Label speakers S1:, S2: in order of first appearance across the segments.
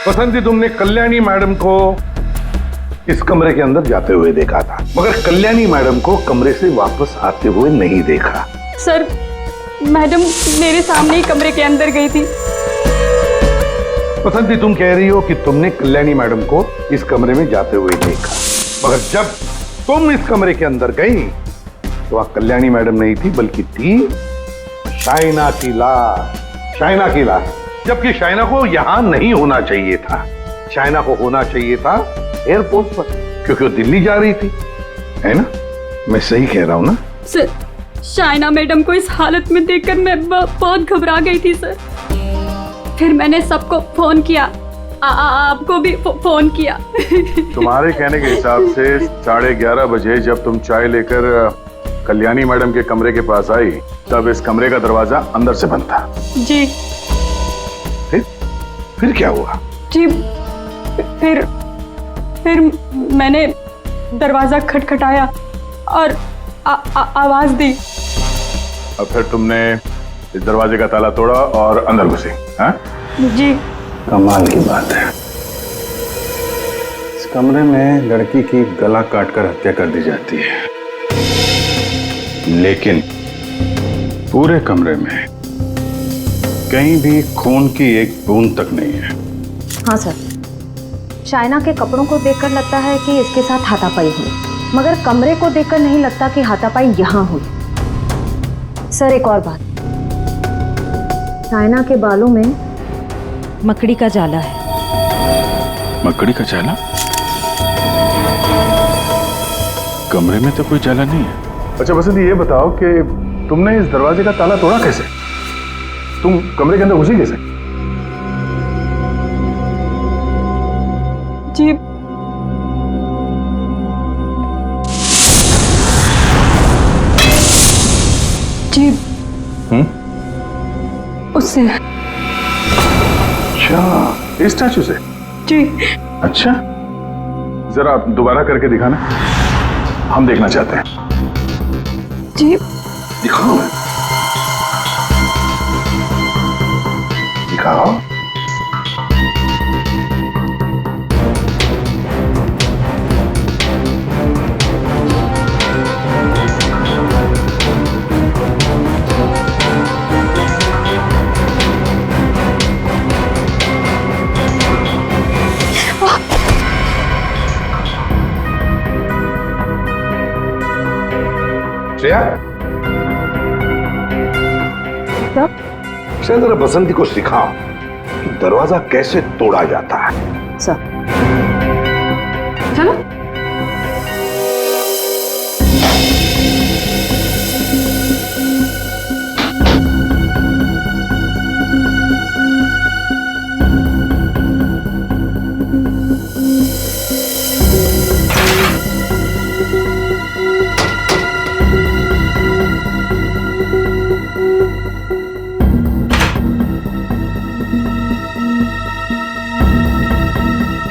S1: बसंती, तुमने कल्याणी मैडम को इस कमरे के अंदर जाते हुए देखा था, मगर कल्याणी मैडम को कमरे से वापस आते हुए नहीं देखा।
S2: सर, मैडम मेरे सामने ही कमरे के अंदर गई थी।
S1: बसंती, तुम कह रही हो कि तुमने कल्याणी मैडम को इस कमरे में जाते हुए देखा, मगर जब तुम इस कमरे के अंदर गई तो वहां कल्याणी मैडम नहीं थी, बल्कि थी शाइना की लाश। शाइना की लाश, जबकि शाइना को यहां नहीं होना चाहिए था। शाइना को होना चाहिए था एयरपोर्ट पर, क्योंकि वो दिल्ली जा रही थी, है ना? मैं सही कह रहा हूं ना?
S2: सर, शाइना मैडम को इस हालत में देखकर मैं बहुत घबरा गई थी सर। फिर मैंने सबको फोन किया, आपको भी फोन किया।
S3: तुम्हारे कहने के हिसाब से 11:30 बजे जब तुम चाय लेकर कल्याणी मैडम के कमरे के पास आई, तब इस कमरे का दरवाजा अंदर से बंद था।
S2: जी।
S1: फिर क्या हुआ?
S2: जी, फिर मैंने दरवाजा खटखटाया और आवाज दी।
S3: और फिर तुमने इस दरवाजे का ताला तोड़ा और अंदर घुसी, हाँ?
S2: जी।
S3: कमाल की बात है, इस कमरे में लड़की की गला काटकर हत्या कर दी जाती है, लेकिन पूरे कमरे में कहीं भी खून की एक बूंद तक नहीं है।
S4: हाँ सर, शाइना के कपड़ों को देखकर लगता है कि इसके साथ हाथापाई हुई, मगर कमरे को देखकर नहीं लगता कि हाथापाई यहाँ हुई। सर, एक और बात, शाइना के बालों में मकड़ी का जाला है।
S3: मकड़ी का जाला? कमरे में तो कोई जाला नहीं है। अच्छा बसंती, ये बताओ कि तुमने इस दरवाजे का ताला तोड़ा कैसे? तुम कमरे के अंदर घुसी कैसे?
S2: जी, जी, उससे।
S3: अच्छा, इस स्टैचू से?
S2: जी।
S3: अच्छा, जरा दोबारा करके दिखाना, हम देखना चाहते हैं।
S2: जी।
S1: दिखाओ, दिखाओ। श्रेया, श्रेया, जरा बसंती को सिखाओ कि दरवाजा कैसे तोड़ा जाता है।
S4: सर,
S2: चलो।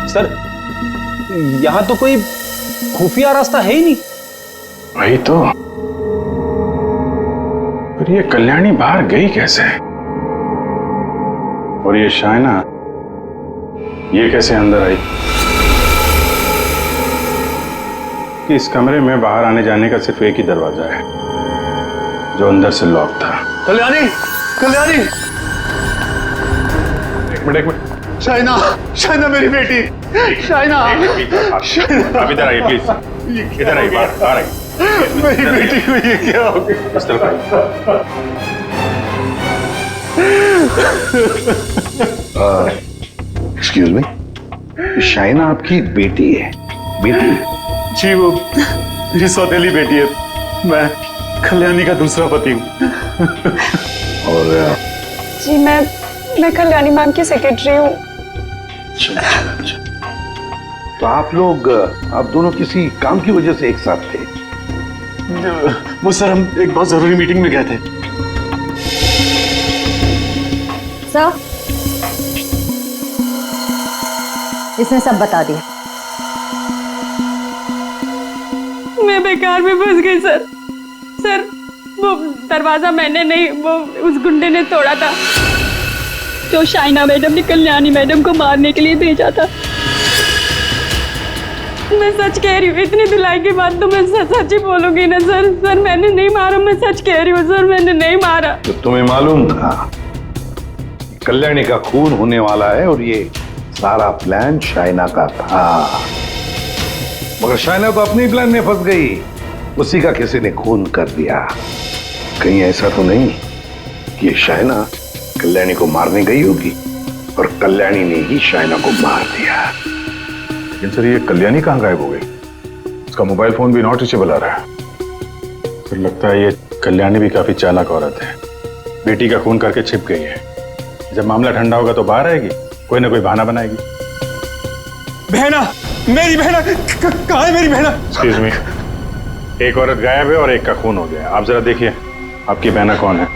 S5: सर, यहाँ तो कोई खुफिया रास्ता है ही नहीं।
S3: वही तो, पर ये कल्याणी बाहर गई कैसे? और ये शाइना, ये कैसे अंदर आई? कि इस कमरे में बाहर आने जाने का सिर्फ एक ही दरवाजा है, जो अंदर से लॉक था।
S6: कल्याणी, कल्याणी,
S3: एक मिनट।
S6: शाइना, शाइना मेरी बेटी, शाइना,
S3: आप इधर आइए प्लीज, इधर आइए, बाहर आइए।
S6: मेरी बेटी को ये क्या हो गया?
S3: इस तरफ आइए।
S1: एक्सक्यूज मी, शाइना आपकी बेटी है? बेटी?
S6: जी, वो मेरी सौतेली बेटी है। मैं कल्याणी का दूसरा पति हूँ।
S1: और
S2: जी, मैं कल्याणी मैम की सेक्रेटरी हूँ।
S1: अच्छा। तो आप लोग, आप दोनों किसी काम की वजह से एक साथ थे?
S6: वो सर, हम एक बहुत जरूरी मीटिंग में गए थे।
S4: सर, इसने सब बता दिया।
S2: मैं बेकार में फंस गई सर। सर, वो दरवाजा मैंने नहीं, वो उस गुंडे ने तोड़ा था। जो शाइना मैडम ने कल्याणी मैडम को मारने के लिए भेजा था। मैं सच कह रही हूँ, इतनी धुलाई के बाद तो मैं सच ही बोलूंगी ना सर। सर मैंने नहीं मारा, मैं सच कह रही हूँ सर, मैंने नहीं मारा।
S1: तो तुम्हें मालूम था कल्याणी का खून होने वाला है और ये सारा प्लान शाइना का था, मगर शाइना तो अपनी प्लान में फंस गई, उसी का किसी ने खून कर दिया। कहीं ऐसा तो नहीं कि ये शाइना कल्याणी को मारने गई होगी और कल्याणी ने ही शाइना को मार दिया।
S3: लेकिन सर ये कल्याणी कहाँ गायब हो गई? उसका मोबाइल फोन भी नॉट रीचेबल आ रहा है। फिर लगता है ये कल्याणी भी काफी चालाक औरत है, बेटी का खून करके छिप गई है। जब मामला ठंडा होगा तो बाहर आएगी, कोई ना कोई बहाना बनाएगी।
S5: बहना, मेरी बहना कहाँ है मेरी बहना?
S3: एक्सक्यूज मी, एक औरत गायब है और एक का खून हो गया। आप जरा देखिए आपकी बहना कौन है।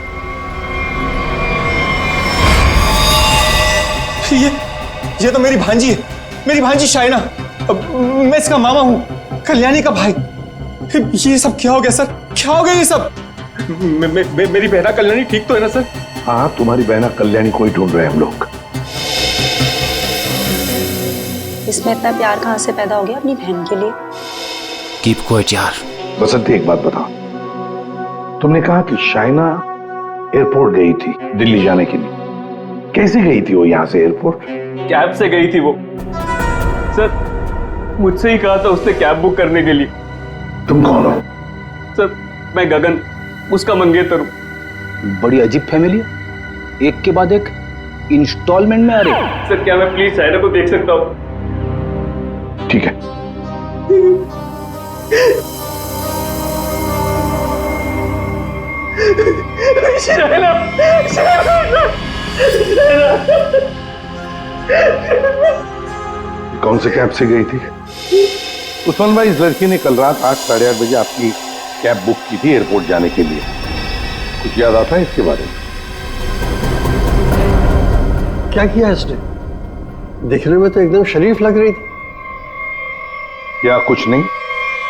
S5: ये तो मेरी भांजी है, मेरी भांजी शाइना। मैं इसका मामा हूँ, कल्याणी का भाई। ये सब क्या हो गया सर? क्या हो गया ये सब? मेरी बहना कल्याणी ठीक तो है ना सर?
S1: हाँ, तुम्हारी बहना कल्याणी को ही ढूंढ रहे हैं हम लोग।
S7: इसमें इतना प्यार कहाँ से पैदा हो गया अपनी बहन के लिए?
S8: कीप क्वाइट यार।
S1: बसंती एक बात बताओ, तुमने कहा कि शाइना एयरपोर्ट गई थी दिल्ली जाने के लिए, कैसे गई थी वो यहाँ से एयरपोर्ट?
S5: कैब से गई थी वो सर, मुझसे ही कहा था उसने कैब बुक करने के लिए।
S1: तुम कौन हो?
S5: सर मैं गगन, उसका मंगेतर हूँ।
S8: बड़ी अजीब फैमिली है, एक के बाद एक इंस्टॉलमेंट में आ रहे।
S5: सर क्या मैं प्लीज शाइना को देख सकता हूँ?
S1: ठीक है।
S5: शाइना,
S1: कौन से कैब से गई थी? उस्मान भाई, इस लड़की ने कल रात 8, साढ़े 8 बजे आपकी कैब बुक की थी एयरपोर्ट जाने के लिए। कुछ याद आता है इसके बारे में?
S9: क्या किया इसने? दिखने में तो एकदम शरीफ लग रही थी।
S1: या कुछ नहीं,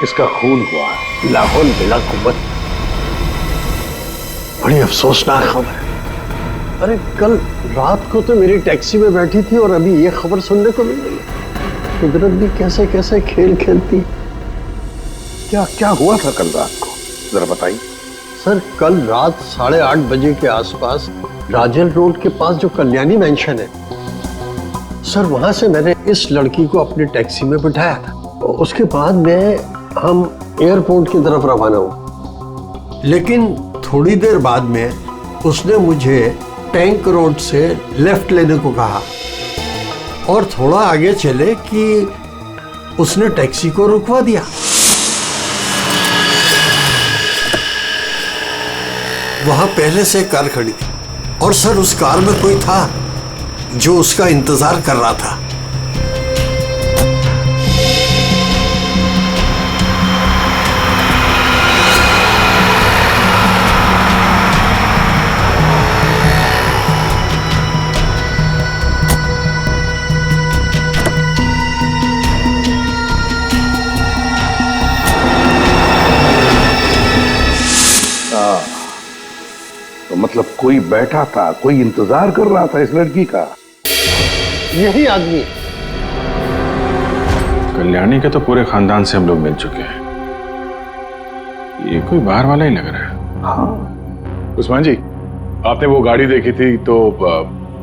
S1: इसका खून हुआ है।
S9: लाहौल बिला कुव्वत। बड़ी अफसोसनाक खबर है। अरे कल रात को तो मेरी टैक्सी में बैठी थी और अभी ये खबर सुनने को मिल रही है। कुदरत भी कैसे कैसे खेल खेलती।
S1: क्या क्या हुआ था कल रात को, जरा बताइए।
S9: सर कल रात 8:30 बजे के आसपास राजल रोड के पास जो कल्याणी मैंशन है सर, वहां से मैंने इस लड़की को अपनी टैक्सी में बिठाया था। उसके बाद हम एयरपोर्ट की तरफ रवाना हुए, लेकिन थोड़ी देर बाद में उसने मुझे टैंक रोड से लेफ्ट लेने को कहा और थोड़ा आगे चले कि उसने टैक्सी को रुकवा दिया। वहां पहले से कार खड़ी थी और सर उस कार में कोई था जो उसका इंतजार कर रहा था।
S1: तो मतलब कोई बैठा था, कोई इंतजार कर रहा था इस लड़की का।
S9: यही आदमी।
S3: कल्याणी के तो पूरे खानदान से हम लोग मिल चुके हैं, ये कोई बाहर वाला ही लग रहा है।
S1: हाँ,
S3: उस्मान जी, आपने वो गाड़ी देखी थी तो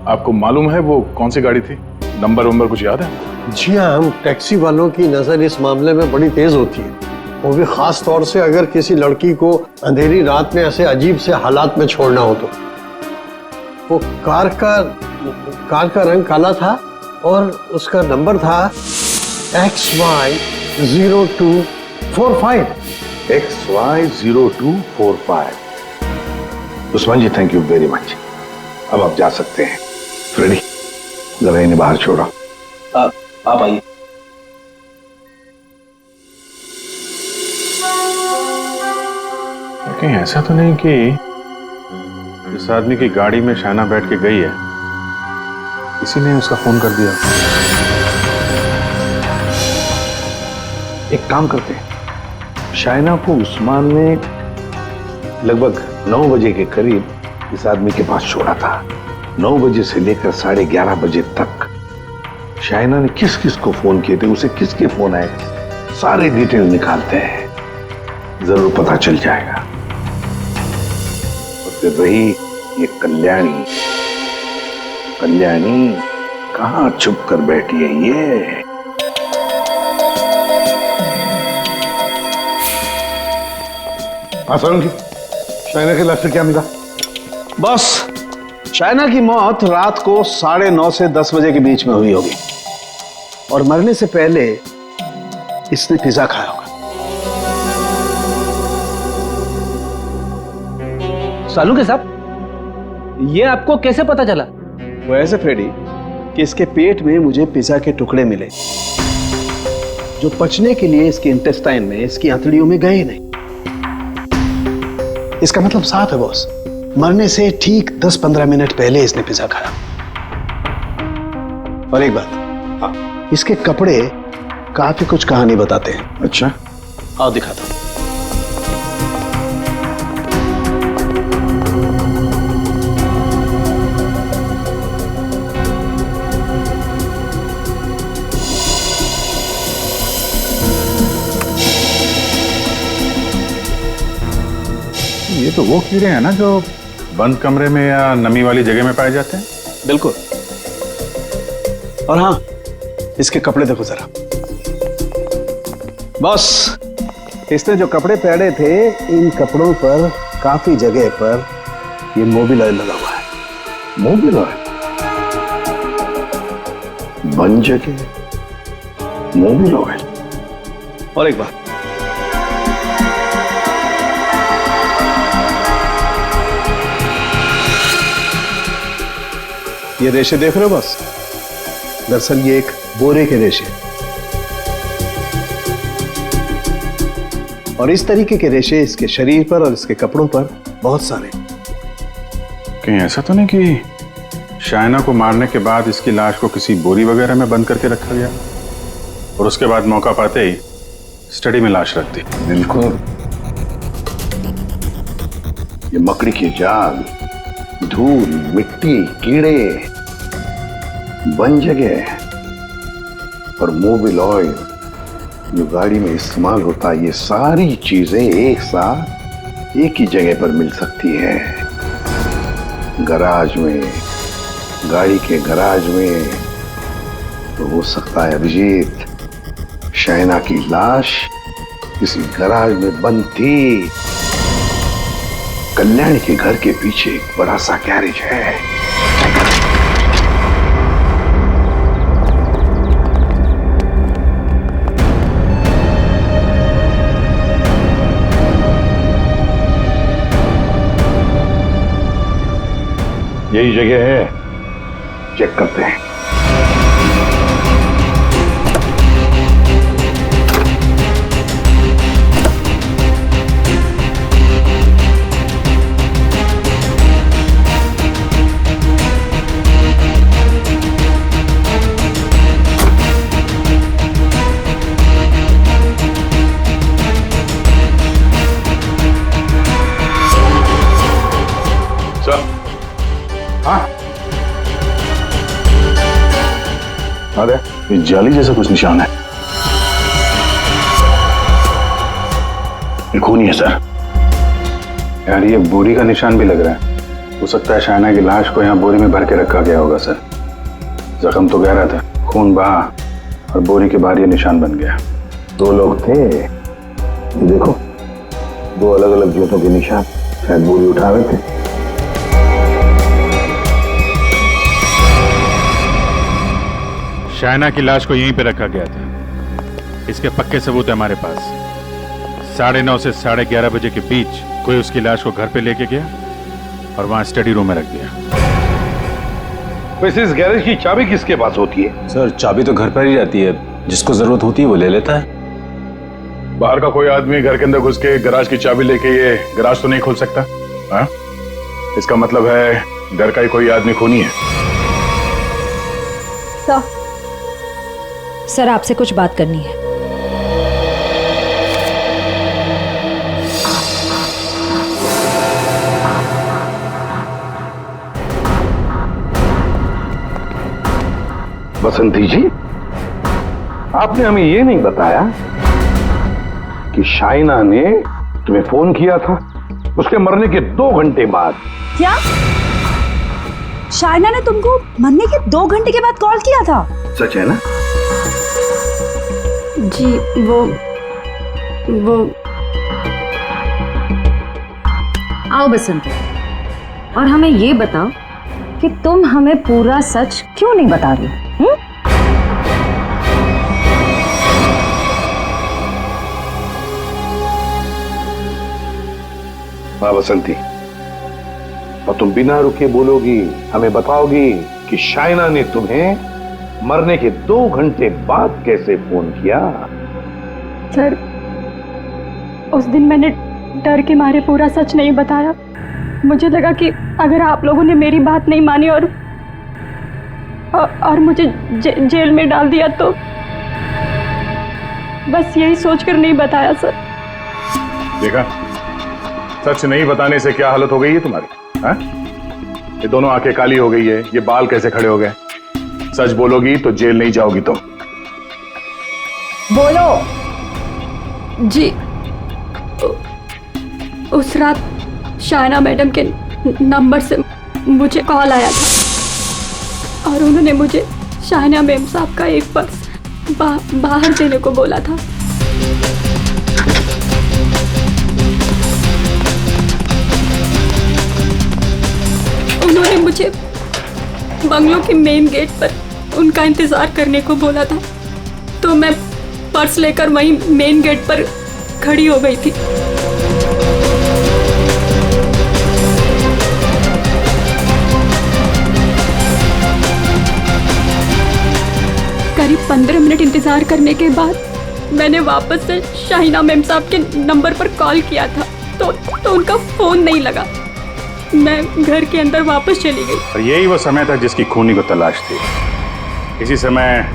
S3: आपको मालूम है वो कौन सी गाड़ी थी? नंबर वंबर कुछ याद है?
S9: जी हाँ, हम टैक्सी वालों की नजर इस मामले में बड़ी तेज होती है, वो भी खास तौर से अगर किसी लड़की को अंधेरी रात में ऐसे अजीब से हालात में छोड़ना हो तो। वो कार का रंग काला था और उसका नंबर था XY0245।
S1: XY0245। Usman ji, thank you very much. अब आप जा सकते हैं। फ्रेडी, जरा इन्हें बाहर छोड़ो।
S8: आप आइए।
S3: कहीं ऐसा तो नहीं कि इस आदमी की गाड़ी में शाइना बैठ के गई है, इसी ने उसका फोन कर दिया?
S1: एक काम करते हैं, शाइना को उस्मान ने लगभग 9 बजे के करीब इस आदमी के पास छोड़ा था। 9 बजे से लेकर 11:30 बजे तक शाइना ने किस किस को फोन किए थे, उसे किसके फोन आए थे, सारे डिटेल निकालते हैं, जरूर पता चल जाएगा। और फिर रही ये कल्याणी, कल्याणी कहां छुप कर बैठी है ये? हाँ सारुण, शाइना के लाश से क्या मिला?
S8: बस शाइना की मौत रात को 9:30 से 10 बजे के बीच में हुई होगी और मरने से पहले इसने पिज्जा खाया होगा।
S10: सालू के साहब, ये आपको कैसे पता चला?
S8: वो ऐसे फ्रेडी कि इसके पेट में मुझे पिज्जा के टुकड़े मिले जो पचने के लिए इसके इंटेस्टाइन में, इसकी आंतड़ियों में गए नहीं। इसका मतलब साफ है बॉस, मरने से ठीक 10-15 मिनट पहले इसने पिज्जा खाया। और एक बात, इसके कपड़े काफी कुछ कहानी बताते हैं।
S3: अच्छा,
S8: आओ दिखाता हूं।
S3: ये तो वो कीड़े हैं ना जो बंद कमरे में या नमी वाली जगह में पाए जाते हैं?
S8: बिल्कुल। और हाँ, इसके कपड़े देखो जरा। बस इसने जो कपड़े पहने थे, इन कपड़ों पर काफी जगह पर ये मोबिल ऑयल लगा हुआ है।
S1: Mobil oil? बन जगह मोबिल ऑयल?
S8: और एक बात, ये रेशे देख रहे हो बस? दरअसल ये एक बोरे के रेशे, और इस तरीके के रेशे इसके शरीर पर और इसके कपड़ों पर बहुत सारे।
S3: कहीं ऐसा तो नहीं कि शाइना को मारने के बाद इसकी लाश को किसी बोरी वगैरह में बंद करके रखा गया और उसके बाद मौका पाते ही स्टडी में लाश रख दी?
S1: बिल्कुल। ये मकड़ी के जाल, धूल, मिट्टी, कीड़े, बन जगह और मोबिल ऑयल जो गाड़ी में इस्तेमाल होता है, ये सारी चीजें एक साथ एक ही जगह पर मिल सकती है। गराज में, गाड़ी के गराज में। तो हो सकता है अभिजीत, शाइना की लाश किसी गराज में बंद थी। कल्याणी के घर के पीछे एक बड़ा सा गैरेज है। यही जगह है, चेक करते हैं।
S3: अरे ये जाली जैसा कुछ निशान है। ये खूनी है सर। यार ये बोरी का निशान भी लग रहा है। हो सकता है शाइना की लाश को यहाँ बोरी में भर के रखा गया होगा सर। जख्म तो गहरा था, खून बहा और बोरी के बाहर ये निशान बन गया।
S1: 2 लोग थे, ये देखो 2 अलग अलग जूतों के निशान, शायद बोरी उठा रहे थे।
S3: शाइना की लाश को यहीं पे रखा गया था। इसके पक्के सबूत है हमारे पास। 9:30 से 11:30 बजे के बीच कोई उसकी लाश को घर पे लेके गया और वहां स्टडी रूम में रख दिया।
S1: वैसे इस गैरेज की चाबी किसके पास होती है?
S6: सर चाबी तो घर पर ही रहती है, जिसको जरूरत होती है वो ले लेता है।
S3: बाहर का कोई आदमी घर के अंदर घुस के गराज की चाबी लेके ये गराज तो नहीं खोल सकता। हाँ? इसका मतलब है घर का ही कोई आदमी खूनी है।
S4: सर आपसे कुछ बात करनी है।
S1: बसंती जी, आपने हमें ये नहीं बताया कि शाइना ने तुम्हें फोन किया था उसके मरने के 2 घंटे बाद।
S7: क्या शाइना ने तुमको मरने के 2 घंटे के बाद कॉल किया था?
S1: सच है ना?
S2: जी वो
S4: आओ बसंती, और हमें ये बताओ कि तुम हमें पूरा सच क्यों नहीं बता रही?
S1: हाँ बसंती, और तुम बिना रुके बोलोगी, हमें बताओगी कि शाइना ने तुम्हें मरने के 2 घंटे बाद कैसे फोन किया?
S2: सर, उस दिन मैंने डर के मारे पूरा सच नहीं बताया। मुझे लगा कि अगर आप लोगों ने मेरी बात नहीं मानी और मुझे जेल में डाल दिया तो बस यही सोचकर नहीं बताया सर।
S3: देखा, सच नहीं बताने से क्या हालत हो गई है तुम्हारी? हाँ? ये दोनों आंखें काली हो गई है, ये बाल कैसे खड़े हो गए? सच बोलोगी तो जेल नहीं जाओगी तुम।
S4: बोलो।
S2: जी, उस रात शाइना मैडम के नंबर से मुझे कॉल आया था और उन्होंने मुझे शाइना मैम साहब का एक पर्स बाहर देने को बोला था। उन्होंने मुझे बंगलों के मेन गेट पर उनका इंतजार करने को बोला था, तो मैं पर्स लेकर वहीं मेन गेट पर खड़ी हो गई थी। करीब 15 मिनट इंतजार करने के बाद मैंने वापस से शाइना मैम साहब के नंबर पर कॉल किया था, तो उनका फोन नहीं लगा। मैं घर के अंदर वापस चली गई।
S3: और यही वो समय था जिसकी खूनी को तलाश थी। इसी समय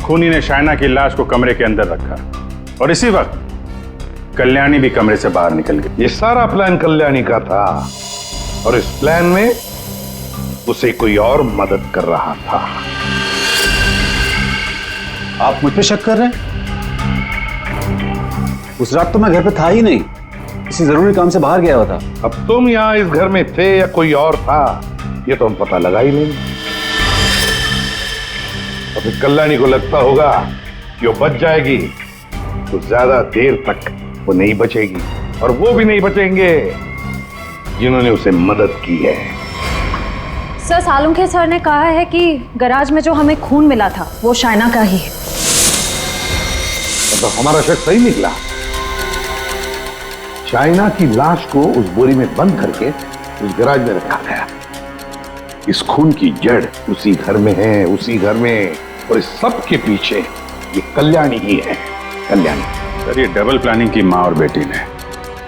S3: खूनी ने शाइना की लाश को कमरे के अंदर रखा और इसी वक्त कल्याणी भी कमरे से बाहर निकल गई।
S1: ये सारा प्लान कल्याणी का था और इस प्लान में उसे कोई और मदद कर रहा था।
S6: आप मुझ पे शक कर रहे हैं? उस रात तो मैं घर पे था ही नहीं, किसी जरूरी काम से बाहर गया हुआ था।
S1: अब तुम यहां इस घर में थे या कोई और था, ये तो हम पता लगा ही नहीं। और फिर कल्याणी को लगता होगा कि वो बच जाएगी, तो ज्यादा देर तक वो नहीं बचेगी, और वो भी नहीं बचेंगे जिन्होंने उसे मदद की है।
S4: सर, सालुंखे सर ने कहा है कि गैराज में जो हमें खून मिला था वो शाइना का ही है।
S1: तो हमारा शक सही निकला। शाइना की लाश को उस बोरी में बंद करके उस गैराज में रखा गया। इस खून की जड़ उसी घर में है, उसी घर में, और इस सब के पीछे ये कल्याणी ही है। कल्याणी।
S3: सर, ये डबल प्लानिंग की माँ और बेटी ने।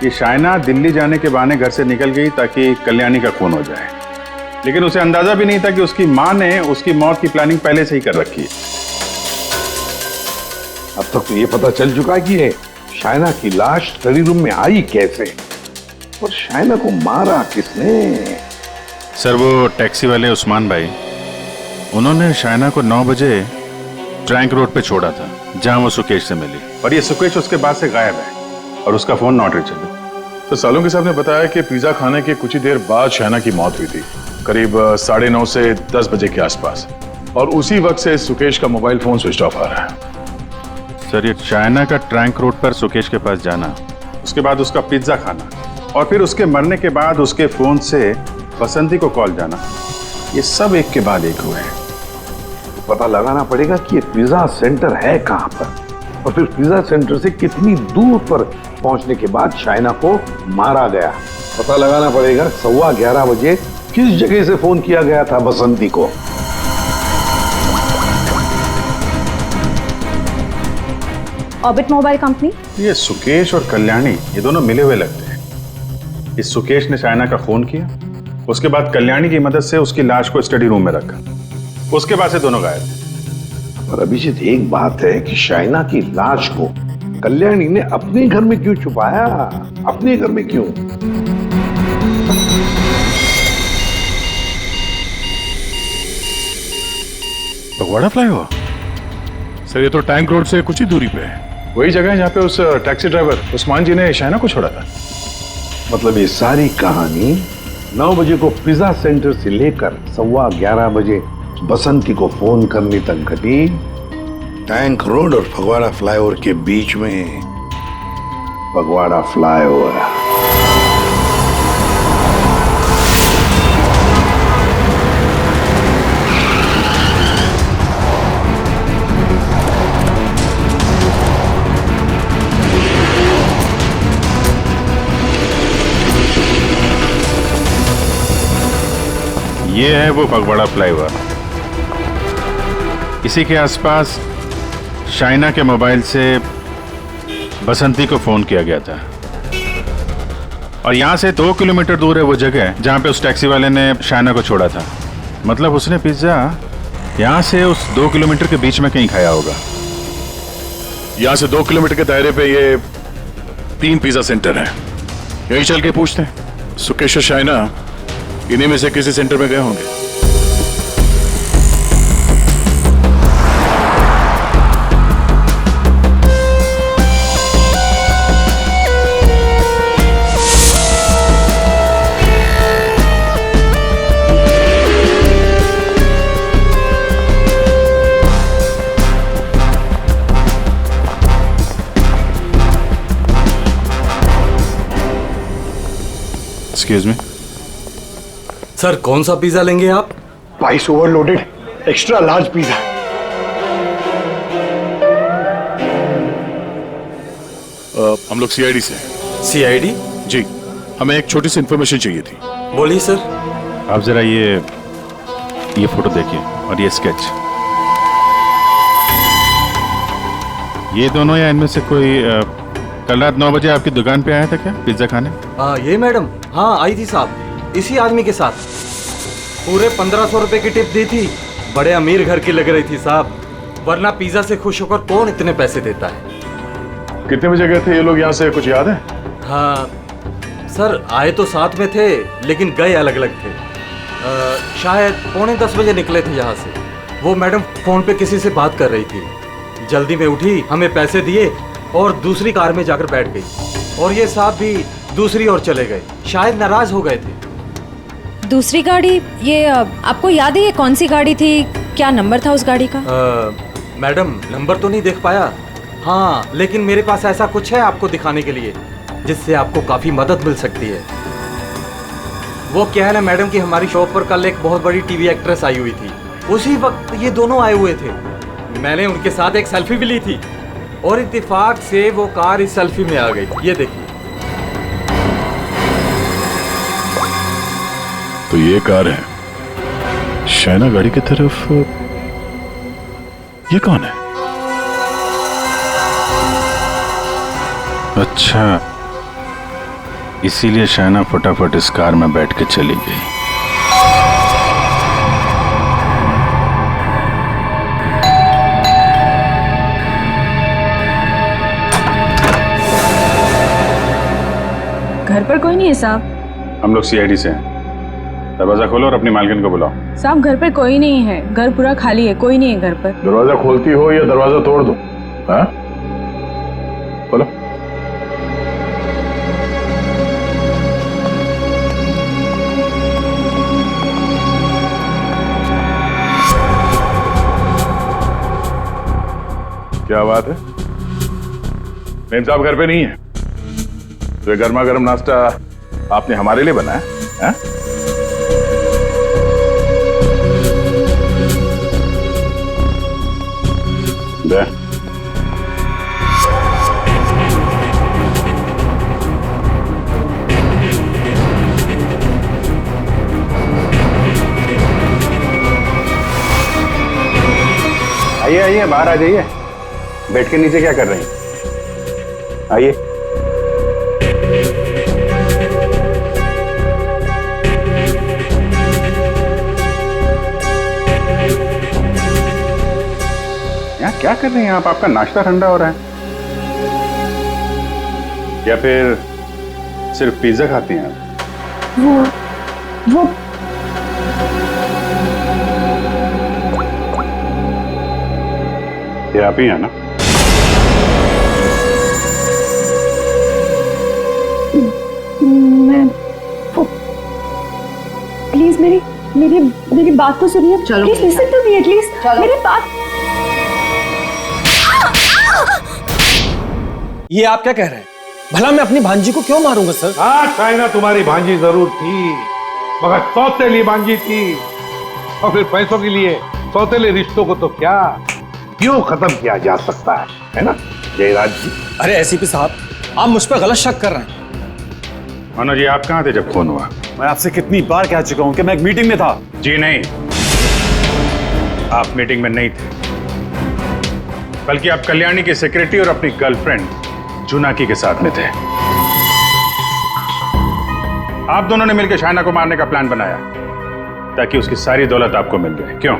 S3: ये शाइना दिल्ली जाने के बहाने घर से निकल गई ताकि कल्याणी का खून हो जाए, लेकिन उसे अंदाजा भी नहीं था कि उसकी माँ ने उसकी मौत की प्लानिंग पहले से ही कर रखी है।
S1: अब तक तो ये पता चल चुका है कि ये शाइना की लाश स्टडी रूम में आई कैसे, और शाइना को मारा किसने?
S3: सर, वो टैक्सी वाले उस्मान भाई, उन्होंने शाइना को 9 बजे ट्रैंक रोड पे छोड़ा था जहां वो सुकेश से मिली, और ये सुकेश उसके बाद से गायब है और उसका फोन नॉट रीचेबल। तो सालुंखे साहब ने बताया कि पिज्जा खाने के कुछ ही देर बाद शाइना की मौत हुई थी, करीब 9:30 से 10 बजे के आसपास, और उसी वक्त से सुकेश का मोबाइल फोन स्विच ऑफ आ रहा है। सर, ये शाइना का ट्रैंक रोड पर सुकेश के पास जाना, उसके बाद उसका पिज्जा खाना, और फिर उसके मरने के बाद उसके फोन से बसंती को कॉल जाना, ये सब एक के बाद एक हुए हैं।
S1: पता लगाना पड़ेगा कि ये पिज्जा सेंटर है कहां पर, और फिर पिज्जा सेंटर से कितनी दूर पर पहुंचने के बाद शाइना को मारा गया। पता लगाना पड़ेगा 11:15 बजे किस जगह से फोन किया गया था बसंती को।
S4: Orbit mobile company.
S3: ये सुकेश और कल्याणी, ये दोनों मिले हुए लगते हैं। इस सुकेश ने शाइना का खून किया, उसके बाद कल्याणी की मदद से उसकी लाश को स्टडी रूम में रखा, उसके बाद से दोनों गायब थे।
S1: पर अभिजीत, एक बात है कि शाइना की लाश को कल्याणी ने अपने घर में क्यों छुपाया? अपने घर में क्यों?
S3: फगवाड़ा फ्लाईओवर? सर ये तो टैंक रोड से कुछ ही दूरी पे है। वही जगह है जहाँ पे उस टैक्सी ड्राइवर उस्मान जी ने शाइना को छोड़ा था।
S1: मतलब ये सारी कहानी 9 बजे को पिज्जा सेंटर से लेकर 11:15 बजे बसंती को फोन करने तक घटी टैंक रोड और फगवाड़ा फ्लाईओवर के बीच में। फगवाड़ा फ्लाईओवर।
S3: ये है वो फगवाड़ा फ्लाईओवर। इसी के आसपास शाइना के मोबाइल से बसंती को फोन किया गया था और यहां से 2 किलोमीटर दूर है वो जगह जहां पे उस टैक्सी वाले ने शाइना को छोड़ा था। मतलब उसने पिज्जा यहां से उस 2 किलोमीटर के बीच में कहीं खाया होगा।
S6: यहां से 2 किलोमीटर के दायरे पे ये 3 पिज्जा सेंटर है। यही चल के पूछते हैं। सुकेश और शाइना इन्हीं में से किसी सेंटर में गए होंगे।
S3: एक्सक्यूज मी
S10: सर, कौन सा पिज्जा लेंगे आप?
S8: Spice overloaded extra large pizza.
S6: हम लोग सीआईडी से।
S10: सीआईडी?
S6: जी, हमें एक छोटी सी इंफॉर्मेशन चाहिए थी।
S10: बोलिए सर।
S3: आप जरा ये फोटो देखिए और ये स्केच। ये दोनों या इनमें से कोई कल रात 9 बजे आपकी दुकान पे आया था क्या पिज्जा खाने?
S10: ये मैडम, हाँ आई थी साहब, इसी आदमी के साथ। पूरे 1500 रुपए की टिप दी थी। बड़े अमीर घर की लग रही थी साहब, वरना पिज्जा से खुश होकर कौन इतने पैसे देता है।
S3: कितने बजे गए थे ये लोग यहाँ से, कुछ याद है?
S10: हाँ सर, आए तो साथ में थे लेकिन गए अलग अलग थे। शायद 9:45 बजे निकले थे यहाँ से। वो मैडम फोन पे किसी से बात कर रही थी, जल्दी में उठी, हमें पैसे दिए और दूसरी कार में जाकर बैठ गई। और ये साहब भी दूसरी ओर चले गए, शायद नाराज हो गए थे।
S4: दूसरी गाड़ी, ये आपको याद है ये कौन सी गाड़ी थी? क्या नंबर था उस गाड़ी का?
S10: मैडम नंबर तो नहीं देख पाया। हाँ, लेकिन मेरे पास ऐसा कुछ है आपको दिखाने के लिए जिससे आपको काफी मदद मिल सकती है। वो क्या है ना मैडम कि हमारी शॉप पर कल एक बहुत बड़ी टीवी एक्ट्रेस आई हुई थी। उसी वक्त ये दोनों आए हुए थे। मैंने उनके साथ एक सेल्फी भी ली थी और इत्तेफाक से वो कार इस सेल्फी में आ गई। ये देखिए।
S6: तो ये कार है शाइना गाड़ी की तरफ। ये कौन है?
S3: अच्छा, इसीलिए शाइना फटाफट इस कार में बैठ के चली गई।
S2: घर पर कोई नहीं है साहब।
S3: हम लोग सीआईडी से हैं। दरवाजा खोलो और अपनी मालकिन को बुलाओ।
S2: साहब घर पर कोई नहीं है, घर पूरा खाली है, कोई नहीं है घर पर।
S3: दरवाजा खोलती हो या दरवाजा तोड़ दो? हाँ, बोलो। क्या बात है, मेम साहब घर पे नहीं है? तो ये गर्मा गर्म नाश्ता आपने हमारे लिए बनाया है? दे। आइए आइए, बाहर आ जाइए। बेड के नीचे क्या कर रही हैं? आइए। यहाँ क्या कर रही हैं आप? आपका नाश्ता ठंडा हो रहा है या फिर सिर्फ पिज्जा खाती हैं आप?
S4: वो
S3: ये आप ही हैं ना?
S2: मैं प्लीज मेरी मेरी मेरी बात तो सुनिए।
S4: चलो।
S2: Please listen to me at least. मेरी बात।
S5: ये आप क्या कह रहे हैं? भला मैं अपनी भांजी को क्यों मारूंगा सर?
S1: हाँ शाइना तुम्हारी भांजी जरूर थी, मगर सौतेली भांजी थी, और फिर पैसों के लिए सौतेले रिश्तों को तो क्या क्यों खत्म किया जा सकता है ना जयराज जी?
S5: अरे एसीपी साहब, आप मुझ पर गलत शक कर रहे हैं।
S3: मनोज जी, आप कहाँ थे जब फोन हुआ?
S11: मैं आपसे कितनी बार कह चुका हूं कि मैं एक मीटिंग में था।
S3: जी नहीं, आप मीटिंग में नहीं थे, बल्कि आप कल्याणी की सेक्रेटरी और अपनी गर्लफ्रेंड जुनाकी के साथ में थे। आप दोनों ने मिलकर शाइना को मारने का प्लान बनाया ताकि उसकी सारी दौलत आपको मिल जाए। क्यों?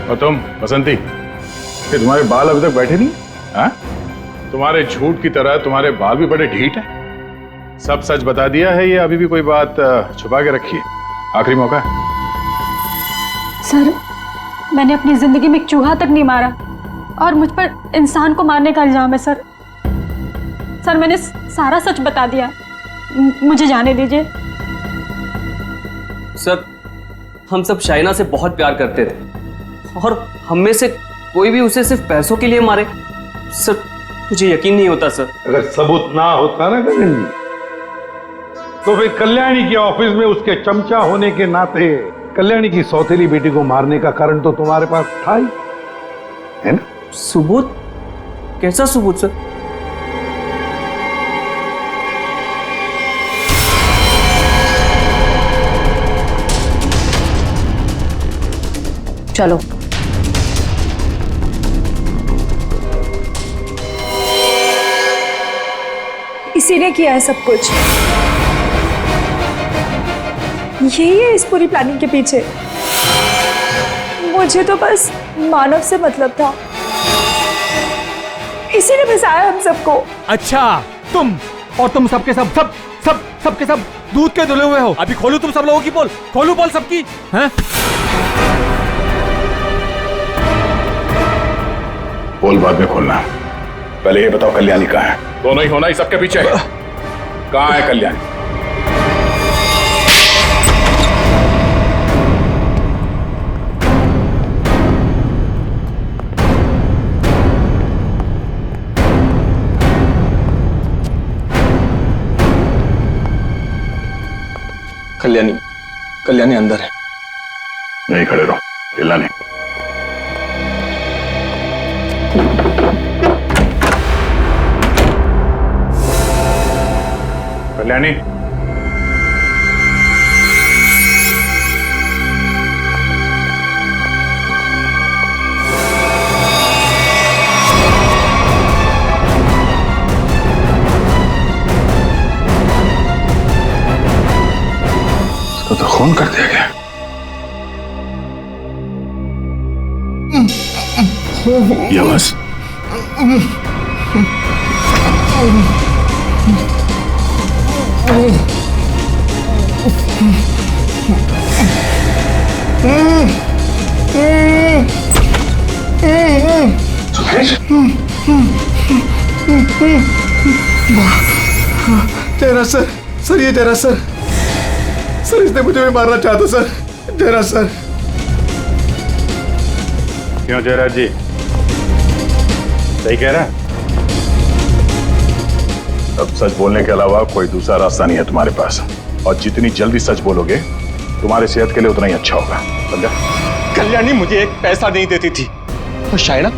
S3: और तुम बसंती, कि तुम्हारे बाल अभी तक बैठे नहीं? हाँ? तुम्हारे झूठ की तरह तुम्हारे बाल भी बड़े ढीठ हैं। सब सच बता दिया है, ये अभी भी कोई बात छुपा के रखी है? आखिरी मौका है।
S2: सर, मैंने अपनी जिंदगी में एक चूहा तक नहीं मारा और मुझ पर इंसान को मारने का इल्जाम है सर। सर, मैंने सारा सच बता दिया, मुझे जाने दीजिए।
S12: सर, हम सब शाइना से बहुत प्यार करते थे और हम में से कोई भी उसे सिर्फ पैसों के लिए मारे, सर मुझे यकीन नहीं होता सर।
S1: अगर सबूत ना होता ना गगन जी, तो फिर कल्याणी के ऑफिस में उसके चमचा होने के नाते कल्याणी की सौतेली बेटी को मारने का कारण तो तुम्हारे पास था ही, है ना?
S12: सबूत? कैसा सबूत सर?
S4: चलो।
S2: इसी ने किया है सब कुछ। यही है इस पूरी प्लानिंग के पीछे। मुझे तो बस मानव से मतलब था, इसी ने फंसाया हम सबको।
S10: अच्छा, तुम सबके सबके सब दूध के धुले हुए हो। अभी खोलू तुम सब लोगों की पोल, खोलू पोल सबकी, हैं?
S3: पोल बाद में खोलना, पहले ये बताओ कल्याणी कहाँ है? दोनों ही होना ही सबके पीछे है। कहाँ है कल्याणी?
S5: कल्याणी अंदर है।
S3: नहीं खड़े रहो, हिलना नहीं। कल्याणी, इसको तो खून कर दिया गया। ये आवाज
S5: तेरा सर ये तेरा सर इसने मुझे भी मारना चाहता सर। तेरा सर।
S3: क्यों जयराज जी, सही कह रहा है? अब सच बोलने के अलावा कोई दूसरा रास्ता नहीं है तुम्हारे पास, और जितनी जल्दी सच बोलोगे तुम्हारे सेहत के लिए उतना ही अच्छा होगा, समझा?
S5: कल्याणी मुझे एक पैसा नहीं देती थी, और शायना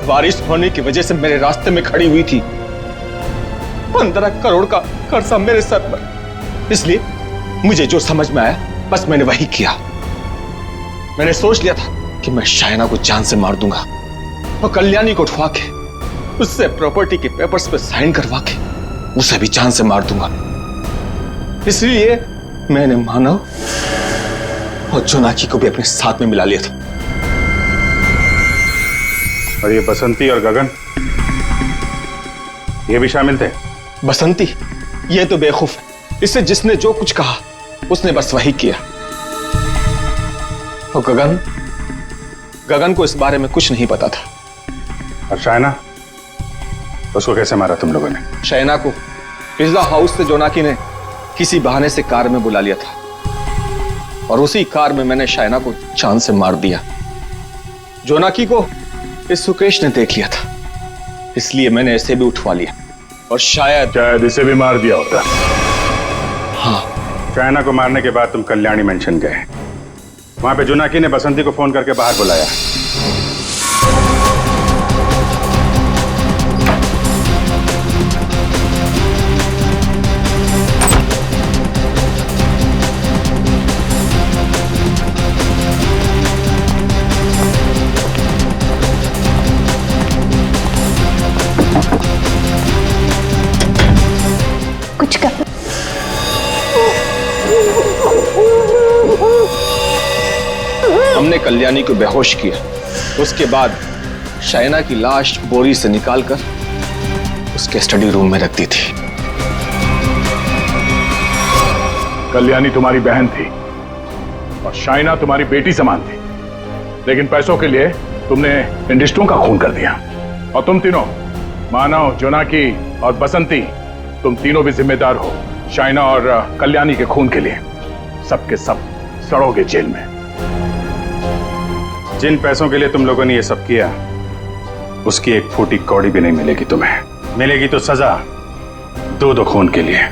S5: बारिश होने की वजह से मेरे रास्ते में खड़ी हुई थी। 15 करोड़ का कर्जा मेरे सर पर। इसलिए मुझे जो समझ में आया बस मैंने वही किया। मैंने सोच लिया था कि मैं शायना को जान से मार दूंगा और कल्याणी को उठवा के उससे प्रॉपर्टी के पेपर्स पे साइन करवा के उसे भी जान से मार दूंगा। इसलिए मैंने मानव और जुनाकी को भी अपने साथ में मिला लिया था।
S3: और ये बसंती और गगन, ये भी शामिल थे?
S5: बसंती ये तो बेवकूफ है, इससे जिसने जो कुछ कहा उसने बस वही किया। और गगन गगन को इस बारे में कुछ नहीं पता था।
S3: और शाइना, उसको कैसे मारा तुम लोगों ने?
S5: शाइना को पिज्जा हाउस से जोनाकी ने किसी बहाने से कार में बुला लिया था और उसी कार में मैंने शाइना को चांद से मार दिया। जोनाकी को इस सुकेश ने देख लिया था, इसलिए मैंने इसे भी उठवा लिया और शायद
S3: इसे भी मार दिया होता।
S5: हाँ।
S3: शाइना को मारने के बाद तुम कल्याणी मेंशन गए। वहां पे जोनाकी ने बसंती को फोन करके बाहर बुलाया।
S4: कुछ कर।
S5: हमने कल्याणी को बेहोश किया। उसके बाद शाइना की लाश बोरी से निकालकर उसके स्टडी रूम में रख दी थी।
S6: कल्याणी तुम्हारी बहन थी और शाइना तुम्हारी बेटी समान थी, लेकिन पैसों के लिए तुमने इंडस्ट्रियों का खून कर दिया। और तुम तीनों, मानव, जोनाकी और बसंती, तुम तीनों भी जिम्मेदार हो शाइना और कल्याणी के खून के लिए। सबके सब सड़ोगे जेल में।
S3: जिन पैसों के लिए तुम लोगों ने ये सब किया, उसकी एक फूटी कौड़ी भी नहीं मिलेगी तुम्हें। मिलेगी तो सजा दो खून के लिए।